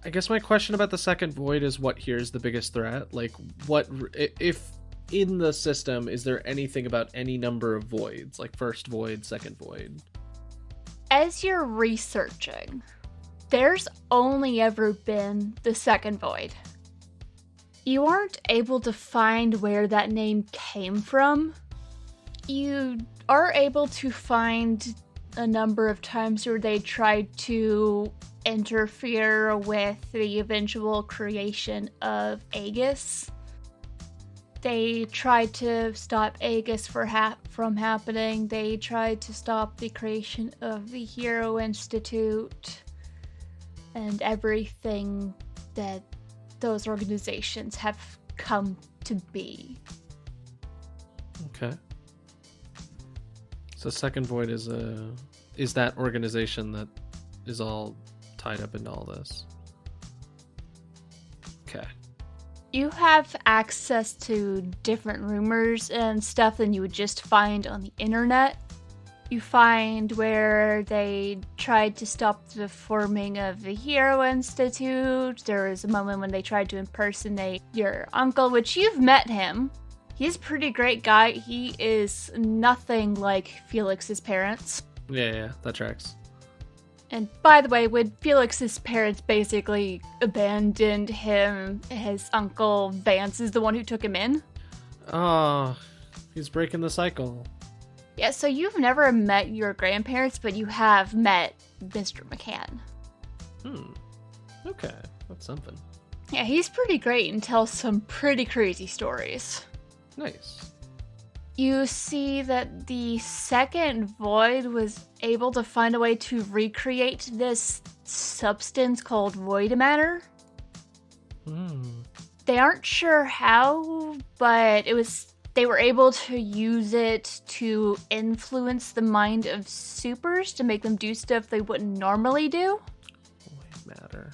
I guess my question about the second void is what here's the biggest threat? Like, what if in the system is there anything about any number of voids, like first void, second void? As you're researching, there's only ever been the second void. You aren't able to find where that name came from. You are able to find a number of times where they tried to interfere with the eventual creation of Aegis. They tried to stop Aegis from happening. They tried to stop the creation of the Hero Institute and everything that those organizations have come to be. Okay. So second void is that organization that is all tied up into all this. Okay. You have access to different rumors and stuff than you would just find on the internet. You find where they tried to stop the forming of the Hero Institute. There was a moment when they tried to impersonate your uncle, which you've met him. He's a pretty great guy. He is nothing like Felix's parents. Yeah, that tracks. And by the way, when Felix's parents basically abandoned him, his uncle Vance is the one who took him in. Oh, he's breaking the cycle. Yeah, so you've never met your grandparents, but you have met Mr. McCann. Okay, that's something. Yeah, he's pretty great and tells some pretty crazy stories. Nice. You see that the second void was able to find a way to recreate this substance called void matter. They aren't sure how, but they were able to use it to influence the mind of supers to make them do stuff they wouldn't normally do. Void matter.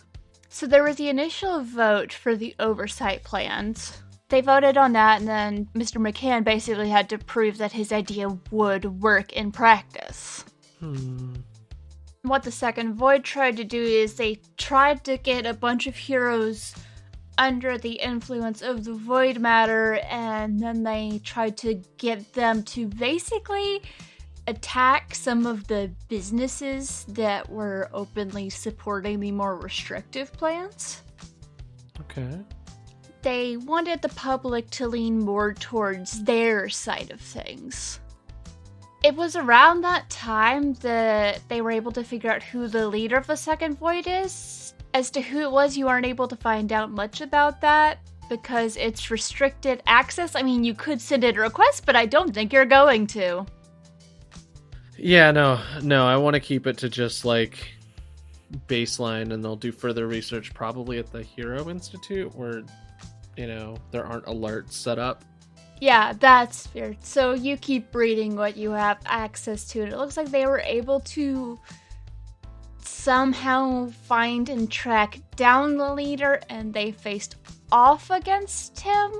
So there was the initial vote for the oversight plans. They voted on that, and then Mr. McCann basically had to prove that his idea would work in practice. What the second void tried to do is they tried to get a bunch of heroes under the influence of the void matter, and then they tried to get them to basically attack some of the businesses that were openly supporting the more restrictive plans. Okay. They wanted the public to lean more towards their side of things. It was around that time that they were able to figure out who the leader of the second void is. As to who it was, you aren't able to find out much about that because it's restricted access. I mean, you could send in a request, but I don't think you're going to. Yeah, no, I want to keep it to just like baseline, and they'll do further research probably at the Hero Institute where, there aren't alerts set up. Yeah, that's fair. So you keep reading what you have access to, and it looks like they were able to somehow find and track down the leader, and they faced off against him.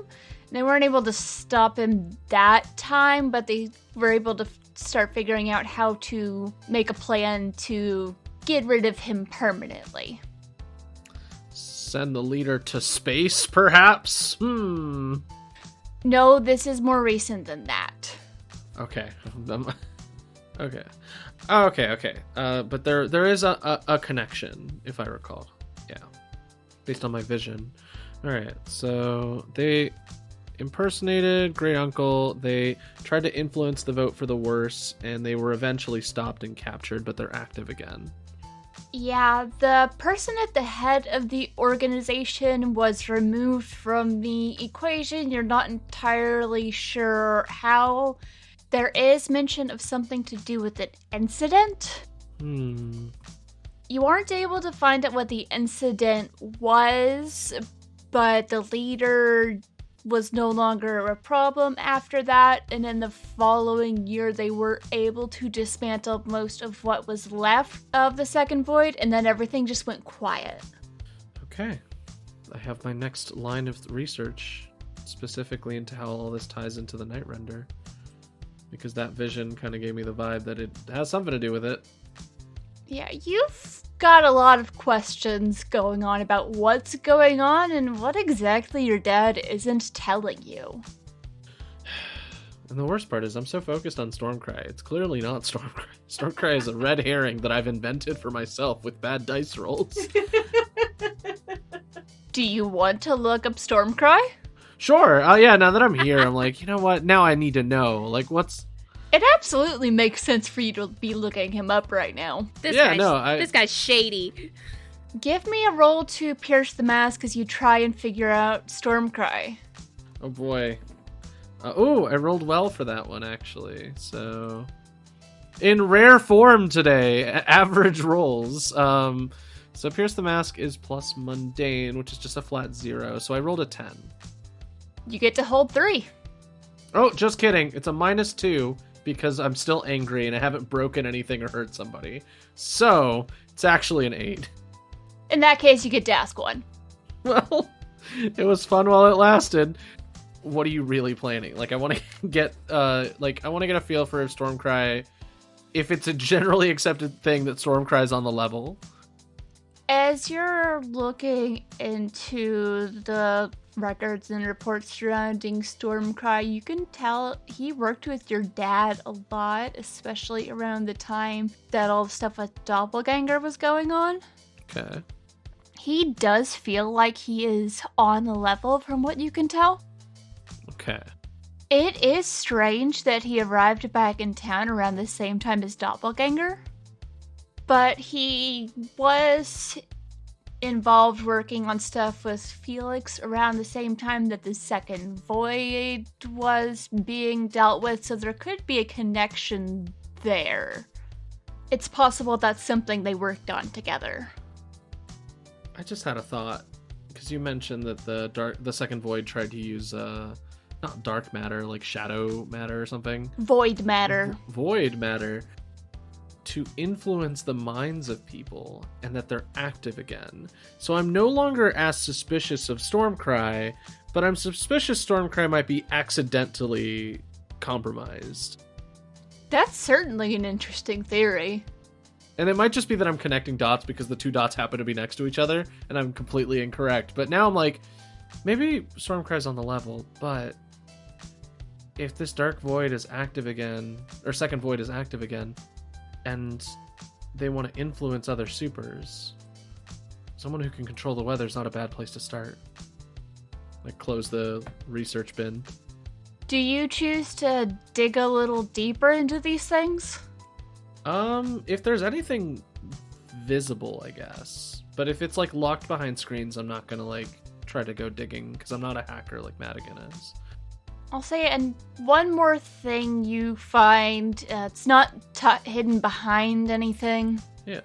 They weren't able to stop him that time, but they were able to start figuring out how to make a plan to get rid of him permanently. Send the leader to space, perhaps? No, this is more recent than that. Okay. Okay. But there is a connection, if I recall. Yeah. Based on my vision. Alright, so they impersonated Great Uncle. They tried to influence the vote for the worse, and they were eventually stopped and captured, but they're active again. Yeah, the person at the head of the organization was removed from the equation. You're not entirely sure how. There is mention of something to do with an incident. You aren't able to find out what the incident was, but the leader was no longer a problem after that, and in the following year they were able to dismantle most of what was left of the second void, and then everything just went quiet. Okay. I have my next line of research specifically into how all this ties into the Night Render, because that vision kind of gave me the vibe that it has something to do with it. Yeah, you've got a lot of questions going on about what's going on and what exactly your dad isn't telling you. And the worst part is I'm so focused on Stormcry. It's clearly not Stormcry. Stormcry is a red herring that I've invented for myself with bad dice rolls. Do you want to look up Stormcry? Sure. Yeah, now that I'm here, I'm like, you know what? Now I need to know. Like, what's... It absolutely makes sense for you to be looking him up right now. This guy's shady. Give me a roll to pierce the mask as you try and figure out Stormcry. Oh boy. I rolled well for that one, actually. So, in rare form today, average rolls. So pierce the mask is plus mundane, which is just a flat 0. So I rolled a 10. You get to hold 3. Oh, just kidding. It's a -2 because I'm still angry and I haven't broken anything or hurt somebody. So it's actually an 8. In that case, you get to ask one. Well, it was fun while it lasted. What are you really planning? Like, I want to get, I want to get a feel for Stormcry, if it's a generally accepted thing that Stormcry's on the level. As you're looking into the records and reports surrounding Stormcry, you can tell he worked with your dad a lot, especially around the time that all the stuff with Doppelganger was going on. Okay. He does feel like he is on the level from what you can tell. Okay. It is strange that he arrived back in town around the same time as Doppelganger, but he was involved working on stuff with Felix around the same time that the second void was being dealt with, so there could be a connection there. It's possible that's something they worked on together. I just had a thought, because you mentioned that the second void tried to use not dark matter, like shadow matter or something. Void matter. Void matter to influence the minds of people and that they're active again. So I'm no longer as suspicious of Stormcry, but I'm suspicious Stormcry might be accidentally compromised. That's certainly an interesting theory. And it might just be that I'm connecting dots because the two dots happen to be next to each other, and I'm completely incorrect. But now I'm like, maybe Stormcry's on the level, but if this Dark Void is active again, or Second Void is active again, and they want to influence other supers, someone who can control the weather is not a bad place to start. Like, close the research bin. Do you choose to dig a little deeper into these things? If there's anything visible, I guess. But if it's, like, locked behind screens, I'm not gonna, like, try to go digging, because I'm not a hacker like Madigan is. I'll say, and one more thing you find, it's not hidden behind anything. Yeah.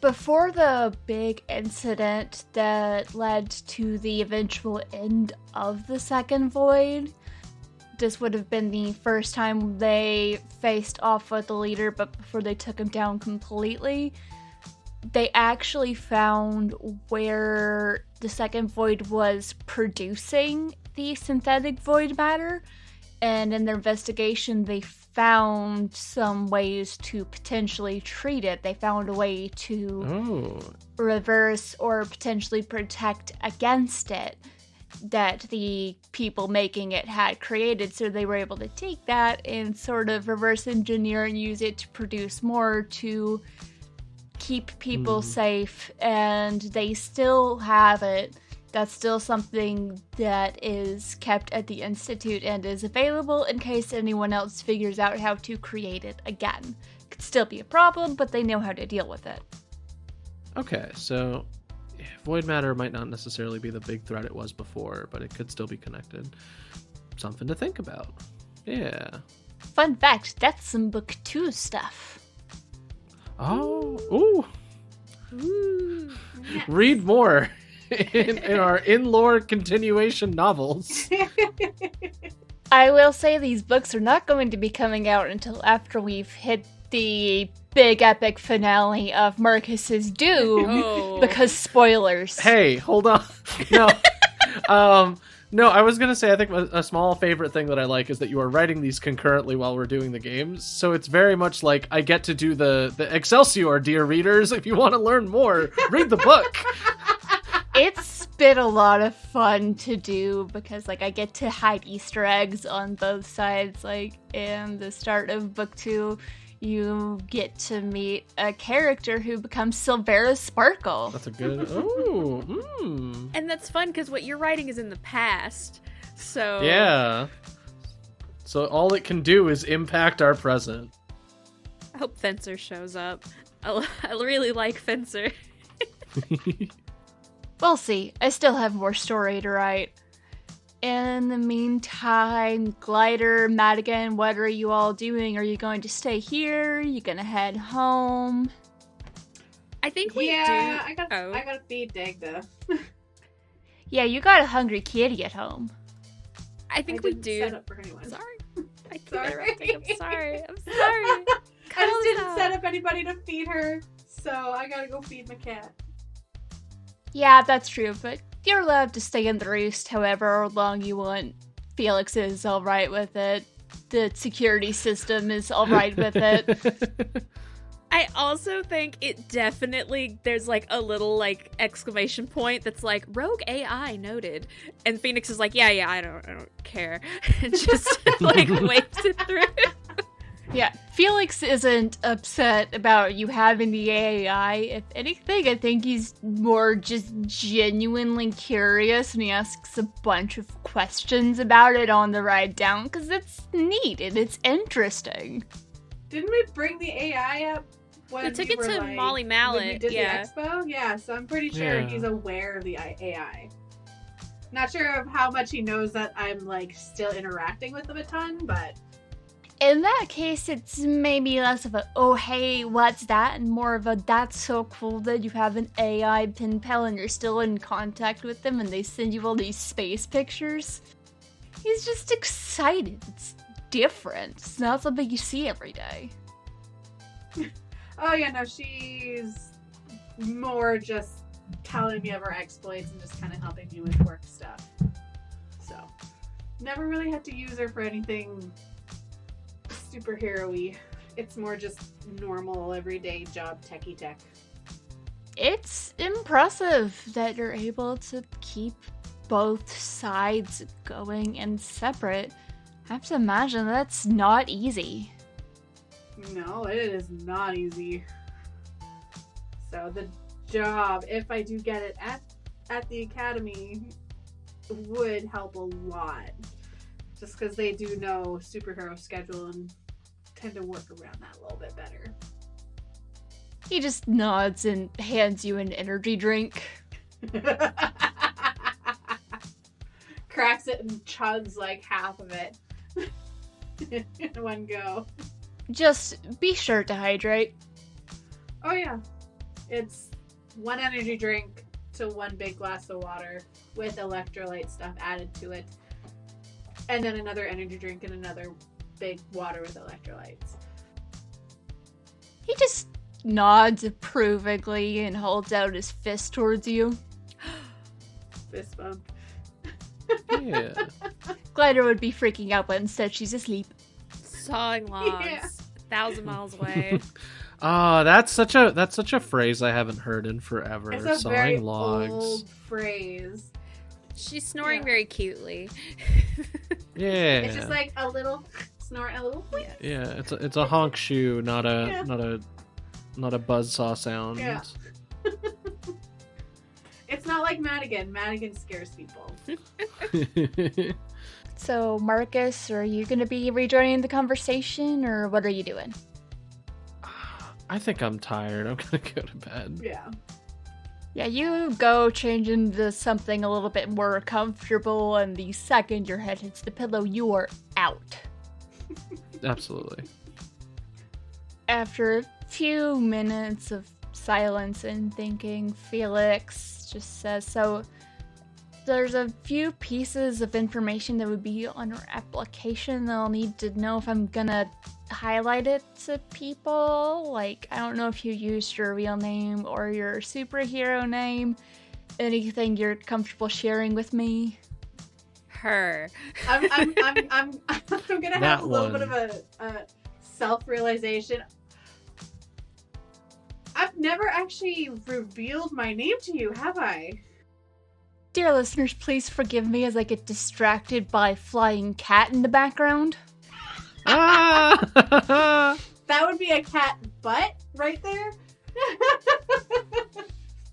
Before the big incident that led to the eventual end of the Second Void, this would have been the first time they faced off with the leader, but before they took him down completely, they actually found where the Second Void was producing the synthetic void matter, and in their investigation they found some ways to potentially treat it. They found a way to reverse or potentially protect against it that the people making it had created, so they were able to take that and sort of reverse engineer and use it to produce more to keep people safe, and they still have it. That's still something that is kept at the Institute and is available in case anyone else figures out how to create it again. Could still be a problem, but they know how to deal with it. Okay, so void matter might not necessarily be the big threat it was before, but it could still be connected. Something to think about. Yeah. Fun fact, that's some book 2 stuff. Oh, ooh. Read more in our in-lore continuation novels. I will say these books are not going to be coming out until after we've hit the big epic finale of Marcus's Doom, because spoilers. Hey, hold on. No. No, I was gonna say I think a small favorite thing that I like is that you are writing these concurrently while we're doing the games. So it's very much like I get to do the Excelsior, dear readers. If you want to learn more, read the book. It's been a lot of fun to do because, like, I get to hide Easter eggs on both sides. Like, in the start of book 2, you get to meet a character who becomes Silvera Sparkle. That's a good... Oh, And that's fun because what you're writing is in the past, so... Yeah. So all it can do is impact our present. I hope Fencer shows up. I really like Fencer. We'll see. I still have more story to write. In the meantime, Glider, Madigan, what are you all doing? Are you going to stay here? Are you going to head home? I think we do. I gotta feed Dagda. Yeah, you got a hungry kitty at home. I think we do. Set up for anyone. Sorry. I keep Sorry. interrupting. I'm sorry. I just didn't set up anybody to feed her, so I gotta go feed my cat. Yeah, that's true, but you're allowed to stay in the roost however long you want. Felix is alright with it. The security system is alright with it. I also think it definitely, there's like a little like exclamation point that's like, rogue AI noted. And Phoenix is like, yeah, I don't care. And just like waves it through. Yeah, Felix isn't upset about you having the AI. If anything, I think he's more just genuinely curious and he asks a bunch of questions about it on the ride down because it's neat and it's interesting. Didn't we bring the AI up when we took it to like, Molly Mallet? When we did yeah. the expo? Yeah, so I'm pretty sure he's aware of the AI. Not sure of how much he knows that I'm like still interacting with him a ton, but... In that case, it's maybe less of a, oh hey, what's that? And more of a, that's so cool that you have an AI pen pal and you're still in contact with them and they send you all these space pictures. He's just excited. It's different. It's not something you see every day. Oh yeah, no, she's more just telling me of her exploits and just kind of helping me with work stuff. So, never really had to use her for anything superhero-y. It's more just normal, everyday job techie tech. It's impressive that you're able to keep both sides going and separate. I have to imagine that's not easy. No, it is not easy. So the job, if I do get it at the academy, would help a lot. Just because they do know superhero schedule and tend to work around that a little bit better. He just nods and hands you an energy drink. Cracks it and chugs like half of it in one go. Just be sure to hydrate. Oh yeah. It's one energy drink to one big glass of water with electrolyte stuff added to it. And then another energy drink and another big water with electrolytes. He just nods approvingly and holds out his fist towards you. Fist bump. Yeah. Glider would be freaking out, but instead she's asleep. Sawing logs, 1,000 miles away. Oh, that's such a phrase I haven't heard in forever. It's a Sawing very logs. old phrase. She's snoring very cutely. Yeah. It's just like a little snort, a little. Yeah, it's a honk shoe, not a buzzsaw sound. Yeah. It's not like Madigan. Madigan scares people. So, Marcus, are you going to be rejoining the conversation, or what are you doing? I think I'm tired. I'm gonna go to bed. Yeah. Yeah, you go change into something a little bit more comfortable, and the second your head hits the pillow, you are out. Absolutely. After a few minutes of silence and thinking, Felix just says, so there's a few pieces of information that would be on your application that I'll need to know if I'm gonna highlight it to people. Like, I don't know if you used your real name or your superhero name. Anything you're comfortable sharing with me? her. I'm gonna That have a little bit one. of a self-realization. I've never actually revealed my name to you, have I? Dear listeners, please forgive me as I get distracted by flying cat in the background. Ah! That would be a cat butt right there.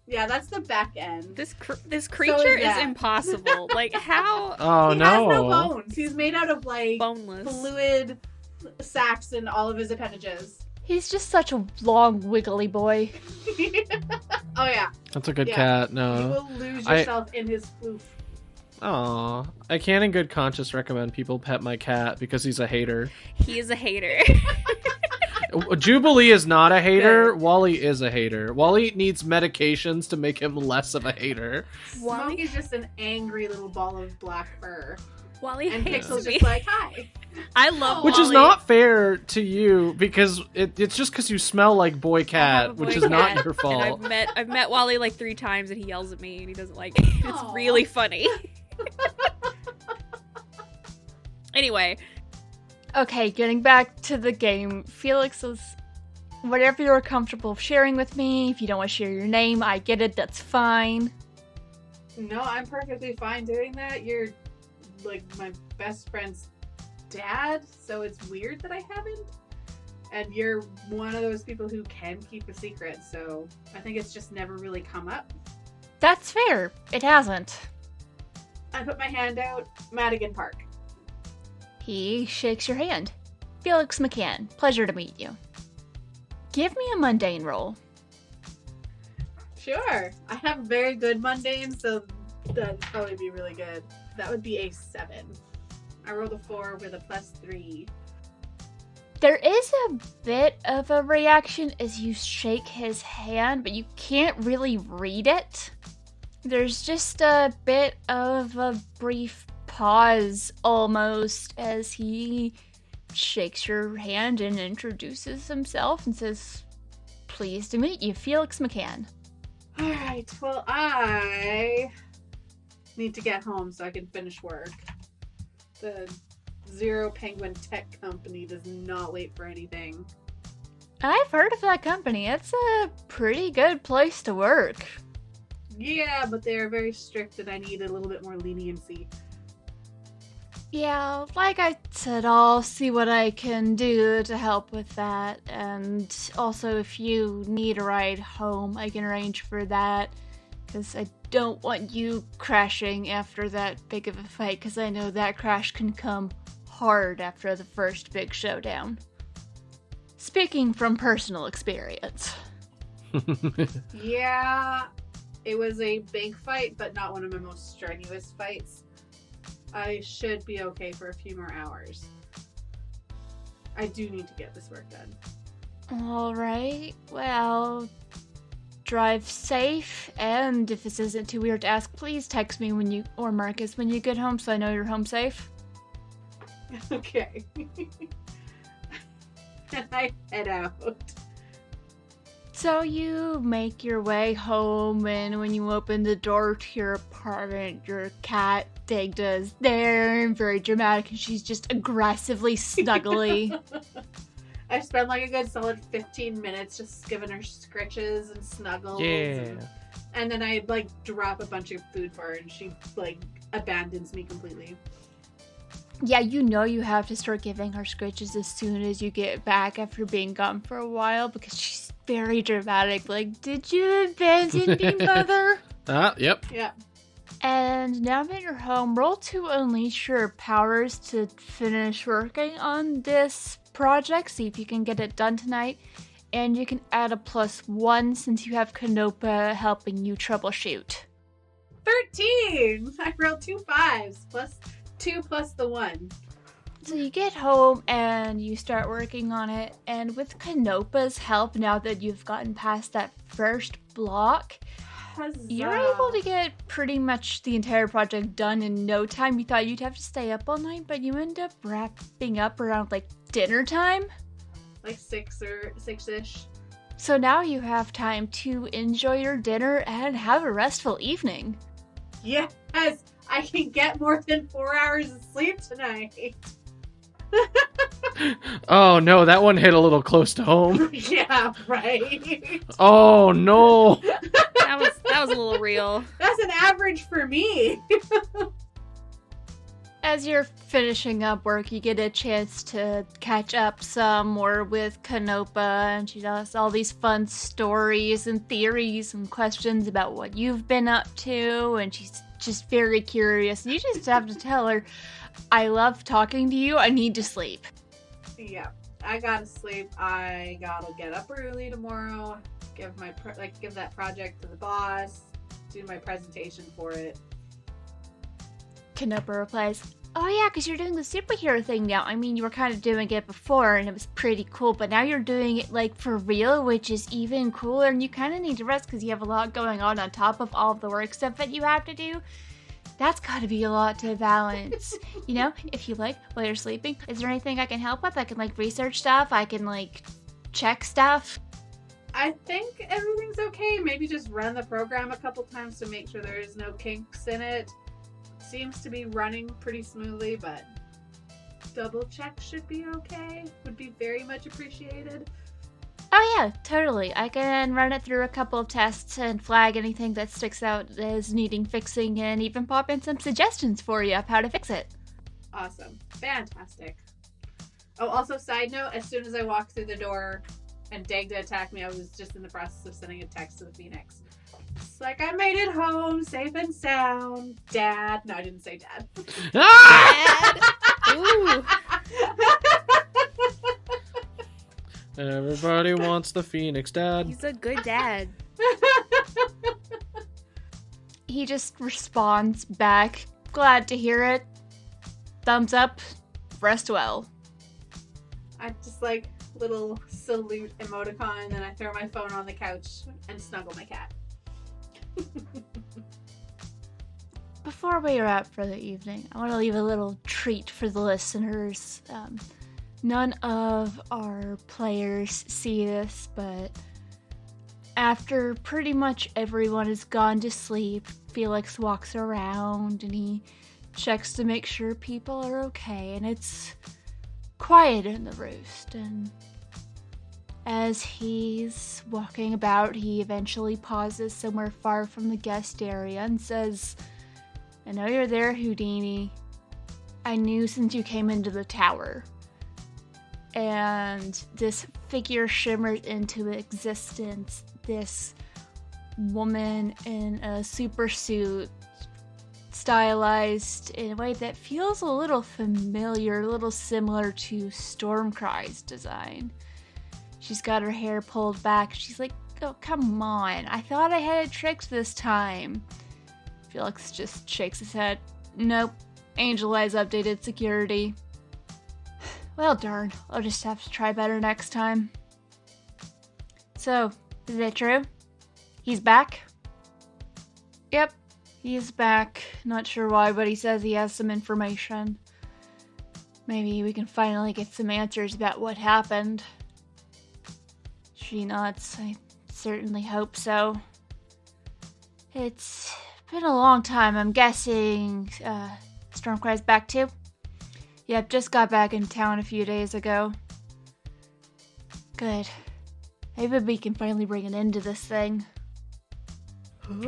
Yeah, that's the back end. This creature is that. impossible. Like, how Oh He no. has no bones. He's made out of like boneless? fluid sacs in all of his appendages. He's just such a long, wiggly boy. Oh yeah, That's a good Yeah. cat. you No. will lose yourself in his floof. Aw. I can't in good conscience recommend people pet my cat because he's a hater. He is a hater. Jubilee is not a hater. Good. Wally is a hater. Wally needs medications to make him less of a hater. Wally, Smokey's just an angry little ball of black fur, Wally and hates Pixel's me. just like, "Hi." I love Which is Wally. not fair to you because it's just because you smell like boy I have a cat, boy which is cat, not your and fault. I've met Wally like 3 times, and he yells at me, and he doesn't like it. It's Aw. really funny. Anyway, Okay, getting back to the game. Felix is... Whatever you're comfortable sharing with me. If you don't want to share your name, I get it. That's fine. No, I'm perfectly fine doing that. You're like my best friend's dad, so it's weird that I haven't. And you're one of those people who can keep a secret, so I think it's just never really come up. That's fair. It hasn't. I put my hand out, Madigan Park. He shakes your hand. Felix McCann, pleasure to meet you. Give me a mundane roll. Sure. I have very good mundane, so that'd probably be really good. That would be a 7. I rolled a 4 with a +3. There is a bit of a reaction as you shake his hand, but you can't really read it. There's just a bit of a brief pause almost as he shakes your hand and introduces himself and says, "Pleased to meet you, Felix McCann." Alright, well, I need to get home so I can finish work. The Zero Penguin Tech Company does not wait for anything. I've heard of that company. It's a pretty good place to work. Yeah, but they're very strict and I need a little bit more leniency. Yeah, like I said, I'll see what I can do to help with that. And also, if you need a ride home, I can arrange for that. Because I don't want you crashing after that big of a fight, because I know that crash can come hard after the first big showdown. Speaking from personal experience. Yeah, it was a big fight, but not one of my most strenuous fights. I should be okay for a few more hours. I do need to get this work done. Alright, well, drive safe, and if this isn't too weird to ask, please text me when you, or Marcus, when you get home so I know you're home safe. Okay. And I head out. So you make your way home, and when you open the door to your apartment, your cat Dagda is there, and very dramatic, and she's just aggressively snuggly. I spent like a good solid 15 minutes just giving her scritches and snuggles. Yeah. And then I like drop a bunch of food for her and she like abandons me completely. Yeah, you know you have to start giving her scritches as soon as you get back after being gone for a while, because she's very dramatic. Like, did you abandon me, mother? Yep. Yeah. And now that you're home, roll to unleash your powers to finish working on this project. See if you can get it done tonight. And you can add a +1 since you have Canopa helping you troubleshoot. 13! I rolled 2 5s plus 2 plus the 1. So you get home and you start working on it. And with Canopa's help, now that you've gotten past that first block, Huzzah. you're able to get pretty much the entire project done in no time. You thought you'd have to stay up all night, but you end up wrapping up around like dinner time. Like 6 or 6-ish. So now you have time to enjoy your dinner and have a restful evening. Yes! I can get more than 4 hours of sleep tonight. Oh no, that one hit a little close to home. Yeah, right. Oh no. That was a little real. That's an average for me. As you're finishing up work, you get a chance to catch up some more with Canopa, and she does all these fun stories and theories and questions about what you've been up to, and she's just very curious. You just have to tell her, I love talking to you, I need to sleep. Yeah, I gotta sleep. I gotta get up early tomorrow. Give that project to the boss. Do my presentation for it. Canopa replies, oh yeah, because you're doing the superhero thing now. I mean, you were kind of doing it before, and it was pretty cool, but now you're doing it, like, for real, which is even cooler, and you kind of need to rest because you have a lot going on top of all of the work stuff that you have to do. That's gotta be a lot to balance. You know, if you like, while you're sleeping, is there anything I can help with? I can, like, research stuff, I can, like, check stuff. I think everything's okay. Maybe just run the program a couple times to make sure there is no kinks in it. Seems to be running pretty smoothly, but double check should be okay. Would be very much appreciated. Oh yeah, totally. I can run it through a couple of tests and flag anything that sticks out as needing fixing and even pop in some suggestions for you of how to fix it. Awesome. Fantastic. Oh, also, side note, as soon as I walked through the door and Dagda attacked me, I was just in the process of sending a text to the Phoenix. It's like, I made it home, safe and sound. Dad. No, I didn't say dad. Ah! Dad. Ooh. Everybody wants the Phoenix Dad. He's a good dad. He just responds back, glad to hear it. Thumbs up, rest well. I just like little salute emoticon, and then I throw my phone on the couch and snuggle my cat. Before we wrap for the evening, I want to leave a little treat for the listeners. None of our players see this, but after pretty much everyone has gone to sleep, Felix walks around and he checks to make sure people are okay, and it's quiet in the Roost. And as he's walking about, he eventually pauses somewhere far from the guest area and says, I know you're there, Houdini. I knew since you came into the tower. And this figure shimmers into existence. This woman in a super suit, stylized in a way that feels a little familiar, a little similar to Stormcry's design. She's got her hair pulled back. She's like, oh, come on. I thought I had it tricked this time. Felix just shakes his head. Nope. Angel Eyes updated security. Well, darn. I'll just have to try better next time. So, is it true? He's back? Yep, he's back. Not sure why, but he says he has some information. Maybe we can finally get some answers about what happened. She nods. I certainly hope so. It's been a long time. I'm guessing, Stormcry's back too? Yep, just got back in town a few days ago. Good. Maybe we can finally bring an end to this thing. What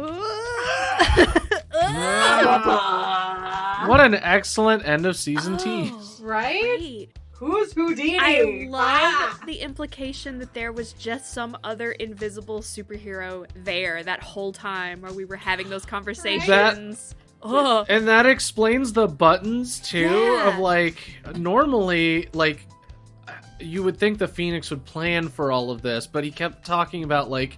an excellent end of season tease. Right? Great. Who's Houdini? I love the implication that there was just some other invisible superhero there that whole time where we were having those conversations. Ugh. And that explains the buttons too. Yeah. Of like, normally, like, you would think the Phoenix would plan for all of this, but he kept talking about like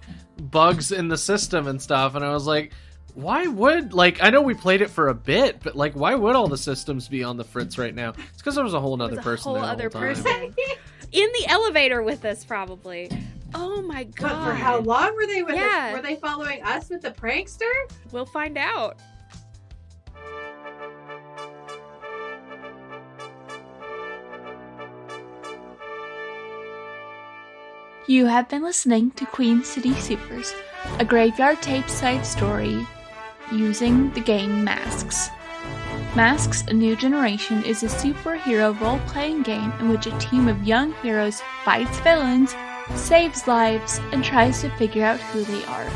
bugs in the system and stuff, and I was like, why would, like, I know we played it for a bit, but like, why would all the systems be on the fritz right now? It's because there was a whole other person there the whole time. In the elevator with us, probably. Oh my god! But for how long were they with Yeah. us? Were they following us with the prankster? We'll find out. You have been listening to Queen City Supers, a graveyard tape side story using the game Masks. Masks: A New Generation is a superhero role-playing game in which a team of young heroes fights villains, saves lives, and tries to figure out who they are.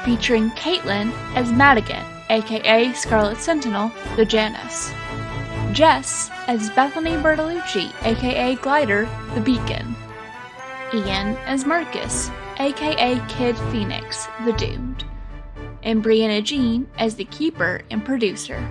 Featuring Caitlin as Madigan, aka Scarlet Sentinel, the Janus. Jess as Bethany Bertolucci, aka Glider, the Beacon. Ian as Marcus, aka Kid Phoenix, the Doomed. And Brianna Jean as the Keeper and Producer.